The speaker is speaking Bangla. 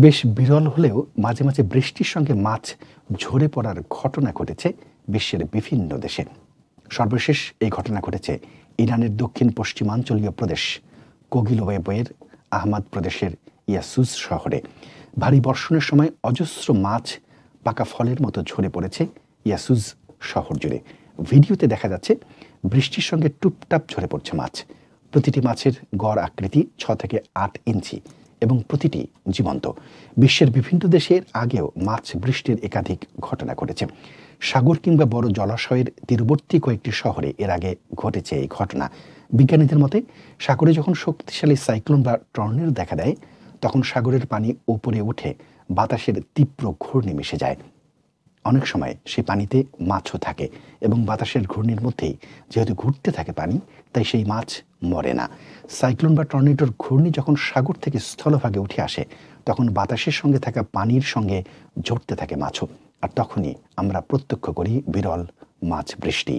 বেশ বিরল হলেও মাঝে মাঝে বৃষ্টির সঙ্গে মাছ ঝরে পড়ার ঘটনা ঘটেছে বিশ্বের বিভিন্ন দেশে। সর্বশেষ এই ঘটনা ঘটেছে ইরানের দক্ষিণ পশ্চিমাঞ্চলীয় প্রদেশ কোগিলোয়েবের আহমাদ প্রদেশের ইয়াসুজ শহরে। ভারী বর্ষণের সময় অজস্র মাছ পাকা ফলের মতো ঝরে পড়েছে ইয়াসুজ শহর জুড়ে। ভিডিওতে দেখা যাচ্ছে বৃষ্টির সঙ্গে টুপটাপ ঝরে পড়ছে মাছ। প্রতিটি মাছের গড় আকৃতি 6 থেকে 8 ইঞ্চি এবং প্রতিটি জীবন্ত। বিশ্বের বিভিন্ন দেশের আগেও মাছ বৃষ্টির একাধিক ঘটনা ঘটেছে। সাগর কিংবা বড় জলাশয়ের তীরবর্তী কয়েকটি শহরে এর আগে ঘটেছে এই ঘটনা। বিজ্ঞানীদের মতে সাগরে যখন শক্তিশালী সাইক্লোন বা টর্নেডো দেখা দেয় তখন সাগরের পানি উপরে উঠে বাতাসের তীব্র ঘূর্ণি মিশে যায়। অনেক সময় সেই পানিতে মাছও থাকে এবং বাতাসের ঘূর্ণির মধ্যেই যেহেতু ঘুরতে থাকে পানি, তাই সেই মাছ মরে না। সাইক্লোন বা টর্নেডোর ঘূর্ণি যখন সাগর থেকে স্থলভাগে উঠে আসে তখন বাতাসের সঙ্গে থাকা পানির সঙ্গে ঝরতে থাকে মাছও, আর তখনই আমরা প্রত্যক্ষ করি বিরল মাছ বৃষ্টি।